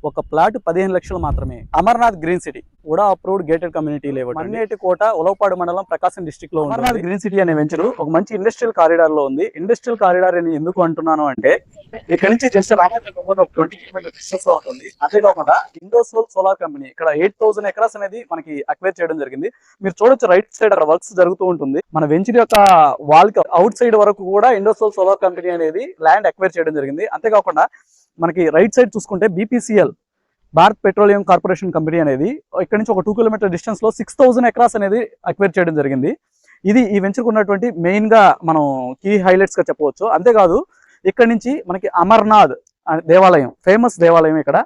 ఒక ప్లాట్ 15 లక్షలు మాత్రమే. అమర్నాథ్ గ్రీన్ సిటీ కూడా approved gated community layout. Manneti Kota, Ulavapadu మండలం, ప్రకాశం డిస్ట్రిక్ట్ లో అమర్నాథ్ గ్రీన్ సిటీ అనే వెంచర్ ఒక మంచి ఇండస్ట్రియల్ కారిడార్ లో ఉంది. ఇండస్ట్రియల్ కారిడార్ అని ఎందుకు అంటున్నాను అంటే ఇక్కడ నుంచి జస్ట్ 20 కిలోమీటర్ డిస్టెన్స్ లో ఉంటుంది. అంతేకాకుండా ఇండోసోల్ సోలార్ కంపెనీ ఇక్కడ 8000 ఎకరాస్ అనేది మనకి అక్వైర్ చేయడం జరిగింది. మీరు చూడొచ్చు రైట్ సైడ్ అక్కడ వర్క్స్ జరుగుతూ ఉంటుంది. మన వెంచర్ యొక్క వాల్ కి అవుట్ సైడ్ వరకు కూడా ఇండోసోల్ సోలార్ కంపెనీ అనేది ల్యాండ్ అక్వైర్ చేయడం జరిగింది. అంతేకాకుండా మనకి రైట్ సైడ్ చూసుకుంటే BPCL Bharat petroleum corporation company అనేది ఇక్కడ నుంచి ఒక 2 కిలోమీటర్ డిస్టెన్స్ లో 6000 ఎకరాస్ అనేది అక్వైర్ చేయడం జరిగింది. ఇది ఈ వెంచర్ ఉన్నటువంటి మెయిన్ గా మనం కీ హైలైట్స్ గా చెప్పవచ్చు. అంతేకాదు ఇక్కడ నుంచి మనకి అమర్నాథ్ దేవాలయం, ఫేమస్ దేవాలయం ఇక్కడ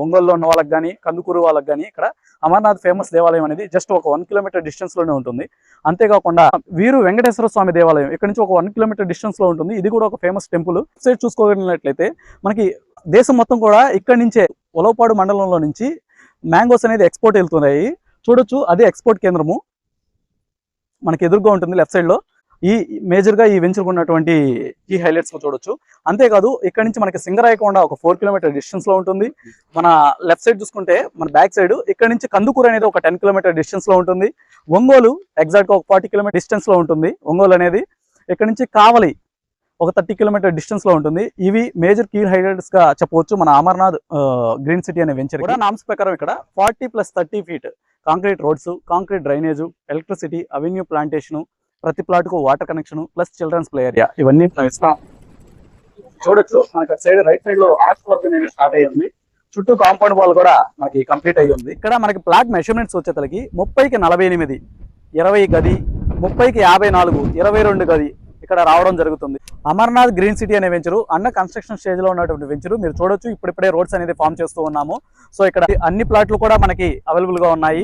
ఒంగోలులో ఉన్న వాళ్ళకి కానీ, కందుకూరు వాళ్ళకి కానీ ఇక్కడ అమర్నాథ్ ఫేమస్ దేవాలయం అనేది జస్ట్ ఒక 1 కిలోమీటర్ డిస్టెన్స్ లోనే ఉంటుంది. అంతేకాకుండా వీరు వెంకటేశ్వర స్వామి దేవాలయం ఇక్కడ నుంచి ఒక 1 కిలోమీటర్ డిస్టెన్స్ లో ఉంటుంది. ఇది కూడా ఒక ఫేమస్ టెంపుల్. సైడ్ చూసుకోగలిగినట్లయితే మనకి దేశం మొత్తం కూడా ఇక్కడ నుంచే ఉలవపాడు మండలంలో నుంచి మ్యాంగోస్ అనేది ఎక్స్పోర్ట్ వెళ్తున్నాయి. చూడొచ్చు, అదే ఎక్స్పోర్ట్ కేంద్రము మనకి ఎదురుగా ఉంటుంది లెఫ్ట్ సైడ్ లో. ఈ మేజర్ గా ఈ వెంచర్ ఉన్నటువంటి ఈ హైలైట్స్ చూడొచ్చు. అంతేకాదు ఇక్కడ నుంచి మనకి సింగరాయకొండ ఒక 4 కిలోమీటర్ డిస్టెన్స్ లో ఉంటుంది. మన లెఫ్ట్ సైడ్ చూసుకుంటే మన బ్యాక్ సైడ్ ఇక్కడ నుంచి కందుకూరు అనేది ఒక 10 కిలోమీటర్ డిస్టెన్స్ లో ఉంటుంది. ఒంగోలు ఎగ్జాక్ట్ గా ఒక 40 కిలోమీటర్ డిస్టెన్స్ లో ఉంటుంది ఒంగోలు అనేది. ఇక్కడ నుంచి కావలి ఒక 30 కిలోమీటర్ డిస్టెన్స్ లో ఉంటుంది. ఇవి మేజర్ కీ హైలైట్స్ గా చెప్పవచ్చు మన అమర్నాథ్ గ్రీన్ సిటీ అనే వెంచర్. కూడా నామ్స్ ప్రకారం ఇక్కడ 40+30 feet concrete roads, concrete drainage, electricity, avenue plantation, ప్రతి ప్లాట్ కు water connection plus children's play area ఇవన్నీ ఇస్తాం. చూడొచ్చు మనకి సైడ్ రైట్ సైడ్ లో ఆర్చ్ వర్క్ అనేది స్టార్ట్ అయ్యింది. చుట్టూ కాంపౌండ్ వాల్ కూడా మనకి కంప్లీట్ అయ్యి ఉంది. ఇక్కడ మనకి ప్లాట్ మెజర్మెంట్స్ వచ్చేతలకి 30కి 48, 20 గది, 30కి 54, 22 గది ఇక్కడ రావడం జరుగుతుంది. అమర్నాథ్ గ్రీన్ సిటీ అనే వెంచరు అండర్ కన్స్ట్రక్షన్ స్టేజ్ లో ఉన్నటువంటి వెంచరు. మీరు చూడొచ్చు ఇప్పుడిప్పుడే రోడ్స్ అనేది ఫామ్ చేస్తూ ఉన్నాము. సో ఇక్కడ అన్ని ప్లాట్లు కూడా మనకి అవైలబుల్ గా ఉన్నాయి.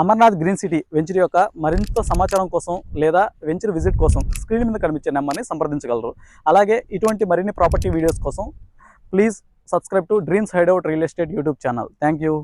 అమర్నాథ్ గ్రీన్ సిటీ వెంచర్ యొక్క మరింత సమాచారం కోసం లేదా వెంచర్ విజిట్ కోసం స్క్రీన్ మీద కనిపించే నెంబర్ని సంప్రదించగలరు. అలాగే ఇటువంటి మరిన్ని ప్రాపర్టీ వీడియోస్ కోసం please subscribe to dreams hideout real estate YouTube channel. Thank you.